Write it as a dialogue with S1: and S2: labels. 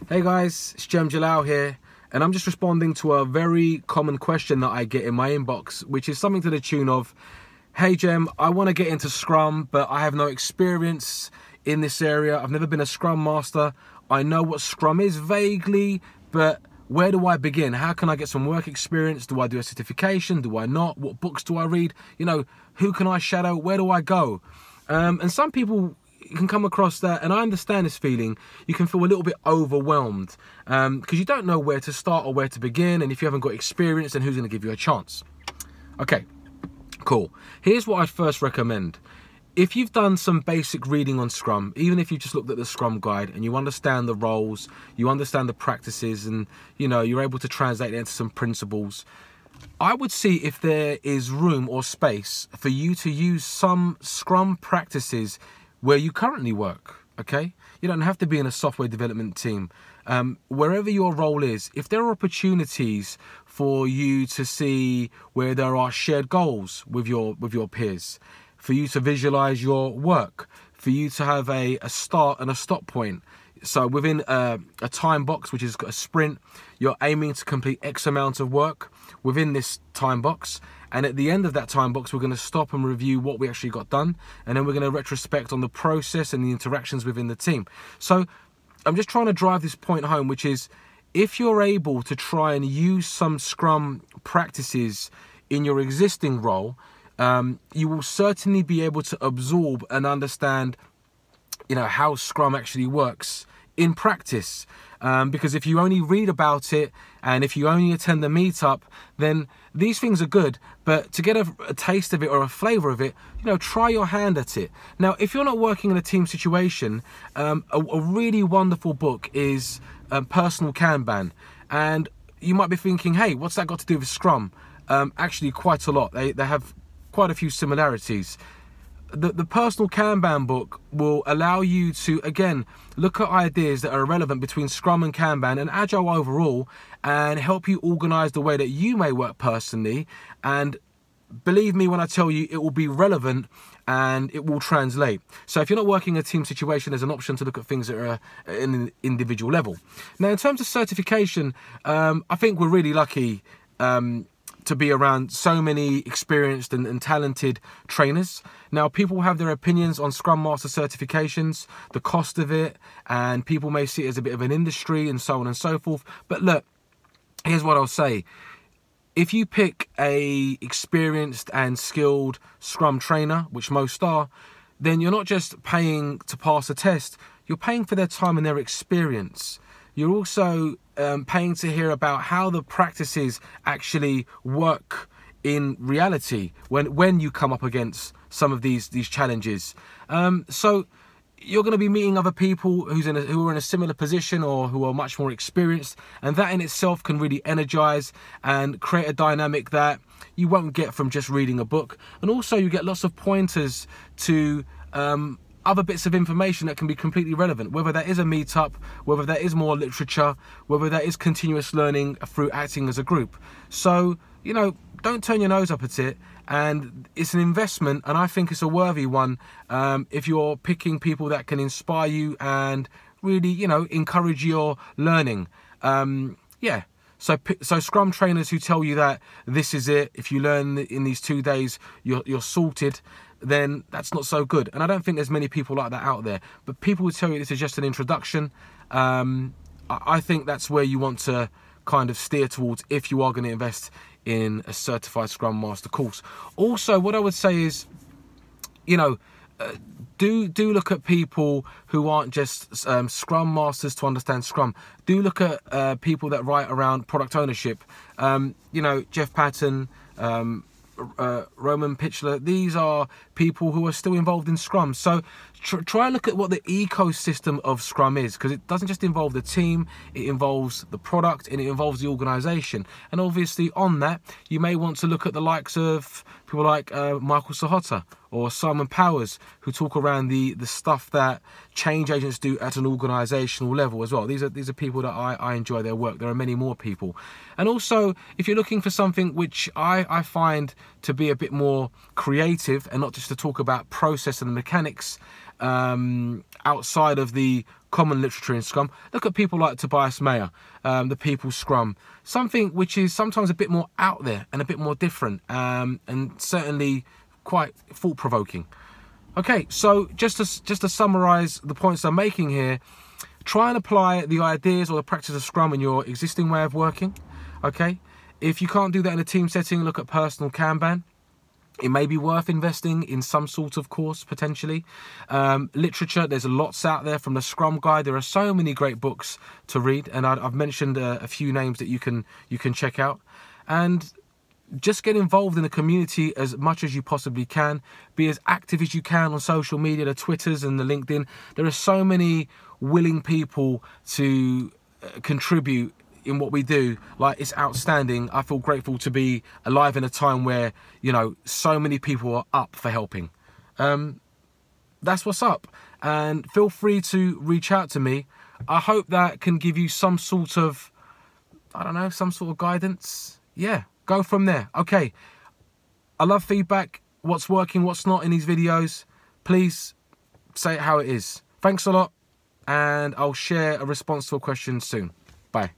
S1: Hey guys, it's Jem Jalal here, and I'm just responding to a very common question that I get in my inbox, which is something to the tune of, hey Jem, I want to get into Scrum, but I have no experience in this area. I've never been a Scrum Master. I know what Scrum is vaguely, but where do I begin? How can I get some work experience? Do I do a certification? Do I not? What books do I read? You know, who can I shadow? Where do I go? And some people, you can come across that, and I understand this feeling. You can feel a little bit overwhelmed because you don't know where to start or where to begin, and if you haven't got experience, then who's going to give you a chance? Okay, cool. Here's what I'd first recommend. If you've done some basic reading on Scrum, even if you just looked at the Scrum guide and you understand the roles, you understand the practices, and you know you're able to translate it into some principles, I would see if there is room or space for you to use some Scrum practices where you currently work, okay? You don't have to be in a software development team. Wherever your role is, if there are opportunities for you to see where there are shared goals with your peers, for you to visualize your work, for you to have a start and a stop point. So within a time box, which is a sprint, you're aiming to complete X amount of work within this time box. And at the end of that time box, we're going to stop and review what we actually got done. And then we're going to retrospect on the process and the interactions within the team. So I'm just trying to drive this point home, which is if you're able to try and use some Scrum practices in your existing role, you will certainly be able to absorb and understand, you know, how Scrum actually works in practice. Because if you only read about it and if you only attend the meetup, then these things are good, but to get a taste of it or a flavor of it, you know, try your hand at it. Now, if you're not working in a team situation, a really wonderful book is Personal Kanban. And you might be thinking, hey, what's that got to do with Scrum? Actually, quite a lot. They have quite a few similarities. The Personal Kanban book will allow you to, again, look at ideas that are relevant between Scrum and Kanban and Agile overall, and help you organize the way that you may work personally. And believe me when I tell you, it will be relevant and it will translate. So if you're not working in a team situation, there's an option to look at things that are at an individual level. Now, in terms of certification, I think we're really lucky to be around so many experienced and talented trainers. Now, people have their opinions on Scrum Master certifications, the cost of it, and people may see it as a bit of an industry and so on and so forth. But look, here's what I'll say. If you pick a experienced and skilled Scrum trainer, which most are, then you're not just paying to pass a test, you're paying for their time and their experience. You're also paying to hear about how the practices actually work in reality when you come up against some of these challenges. So you're going to be meeting other people who are in a similar position or who are much more experienced, and that in itself can really energize and create a dynamic that you won't get from just reading a book. And also you get lots of pointers to other bits of information that can be completely relevant, whether that is a meetup, whether that is more literature, whether that is continuous learning through acting as a group. So, you know, don't turn your nose up at it, and it's an investment, and I think it's a worthy one if you're picking people that can inspire you and really, you know, encourage your learning. Yeah. So Scrum trainers who tell you that this is it, if you learn in these 2 days, you're sorted, then that's not so good. And I don't think there's many people like that out there. But people who tell you this is just an introduction, I think that's where you want to kind of steer towards if you are going to invest in a certified Scrum Master course. Also, what I would say is, you know, do look at people who aren't just Scrum Masters to understand Scrum. Do look at people that write around product ownership. You know, Jeff Patton, Roman Pitchler, these are people who are still involved in Scrum. So try and look at what the ecosystem of Scrum is, because it doesn't just involve the team, it involves the product and it involves the organization. And obviously on that, you may want to look at the likes of people like Michael Sahota or Simon Powers, who talk around the stuff that change agents do at an organizational level as well. These are people that I enjoy their work. There are many more people. And also, if you're looking for something which I find to be a bit more creative and not just to talk about process and mechanics, outside of the common literature in Scrum. Look at people like Tobias Mayer, the People's Scrum, something which is sometimes a bit more out there and a bit more different, and certainly quite thought-provoking. Okay, so just to summarize the points I'm making here, try and apply the ideas or the practice of Scrum in your existing way of working. Okay, if you can't do that in a team setting, look at personal Kanban. It may be worth investing in some sort of course, potentially. Literature, there's lots out there from the Scrum Guide. There are so many great books to read, and I've mentioned a few names that you can check out. And just get involved in the community as much as you possibly can. Be as active as you can on social media, the Twitters and the LinkedIn. There are so many willing people to contribute in what we do. Like, it's outstanding. I feel grateful to be alive in a time where, you know, so many people are up for helping. That's what's up. And feel free to reach out to me. I hope that can give you some sort of, I don't know, some sort of guidance. Yeah, go from there. Okay, I love feedback. What's working, what's not in these videos. Please say it how it is. Thanks a lot, and I'll share a response to a question soon. Bye.